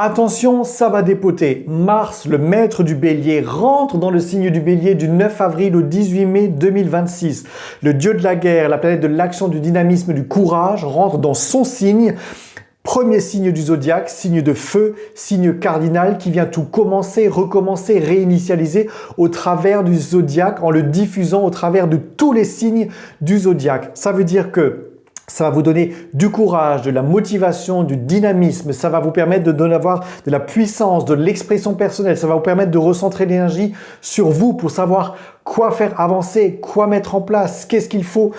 Attention, ça va dépoter. Mars, le maître du Bélier, rentre dans le signe du Bélier du 9 avril au 18 mai 2026. Le dieu de la guerre, la planète de l'action, du dynamisme, du courage, rentre dans son signe. Premier signe du zodiaque, signe de feu, signe cardinal qui vient tout commencer, recommencer, réinitialiser au travers du zodiaque en le diffusant au travers de tous les signes du zodiaque. Ça veut dire que ça va vous donner du courage, de la motivation, du dynamisme. Ça va vous permettre d'avoir de la puissance, de l'expression personnelle. Ça va vous permettre de recentrer l'énergie sur vous pour savoir quoi faire avancer, quoi mettre en place, qu'est-ce qu'il faut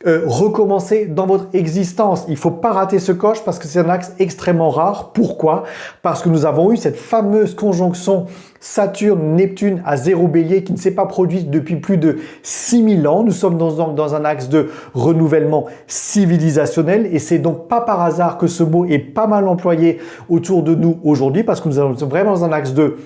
recommencer dans votre existence. Il ne faut pas rater ce coche parce que c'est un axe extrêmement rare. Pourquoi? Parce que nous avons eu cette fameuse conjonction Saturne-Neptune à 0 Bélier qui ne s'est pas produite depuis plus de 6000 ans. Nous sommes dans un axe de renouvellement civilisationnel et c'est donc pas par hasard que ce mot est pas mal employé autour de nous aujourd'hui parce que nous sommes vraiment dans un axe de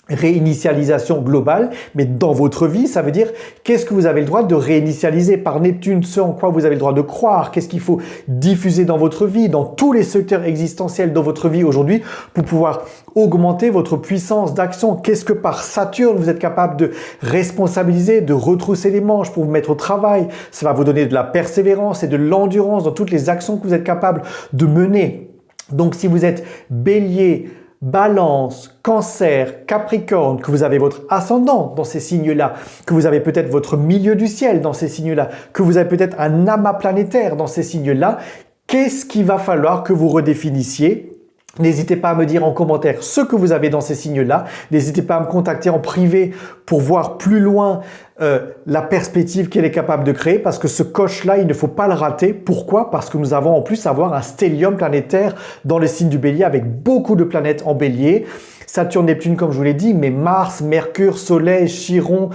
réinitialisation globale, mais dans votre vie, ça veut dire qu'est-ce que vous avez le droit de réinitialiser par Neptune, ce en quoi vous avez le droit de croire, qu'est-ce qu'il faut diffuser dans votre vie, dans tous les secteurs existentiels de votre vie aujourd'hui pour pouvoir augmenter votre puissance d'action. Qu'est-ce que par Saturne, vous êtes capable de responsabiliser, de retrousser les manches pour vous mettre au travail. Ça va vous donner de la persévérance et de l'endurance dans toutes les actions que vous êtes capable de mener. Donc si vous êtes Bélier, Balance, Cancer, Capricorne, que vous avez votre ascendant dans ces signes-là, que vous avez peut-être votre milieu du ciel dans ces signes-là, que vous avez peut-être un amas planétaire dans ces signes-là, qu'est-ce qu'il va falloir que vous redéfinissiez? N'hésitez pas à me dire en commentaire ce que vous avez dans ces signes-là. N'hésitez pas à me contacter en privé pour voir plus loin la perspective qu'elle est capable de créer parce que ce coche-là, il ne faut pas le rater. Pourquoi? Parce que nous avons en plus un stellium planétaire dans le signe du Bélier avec beaucoup de planètes en Bélier. Saturne, Neptune, comme je vous l'ai dit, mais Mars, Mercure, Soleil, Chiron.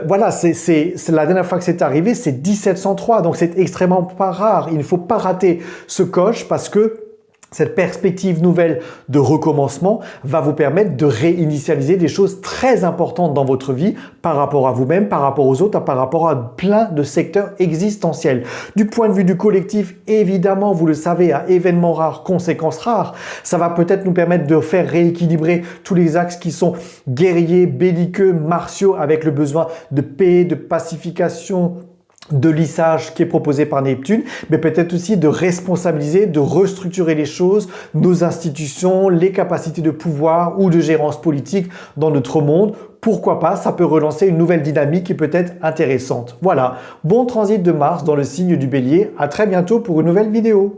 Voilà, c'est la dernière fois que c'est arrivé, c'est 1703. Donc c'est extrêmement pas rare. Il ne faut pas rater ce coche parce que cette perspective nouvelle de recommencement va vous permettre de réinitialiser des choses très importantes dans votre vie par rapport à vous-même, par rapport aux autres, par rapport à plein de secteurs existentiels. Du point de vue du collectif, évidemment, vous le savez, à événements rares, conséquences rares, ça va peut-être nous permettre de faire rééquilibrer tous les axes qui sont guerriers, belliqueux, martiaux, avec le besoin de paix, de pacification, de lissage qui est proposé par Neptune, mais peut-être aussi de responsabiliser, de restructurer les choses, nos institutions, les capacités de pouvoir ou de gérance politique dans notre monde. Pourquoi pas, ça peut relancer une nouvelle dynamique qui peut être intéressante. Voilà, bon transit de Mars dans le signe du Bélier. À très bientôt pour une nouvelle vidéo.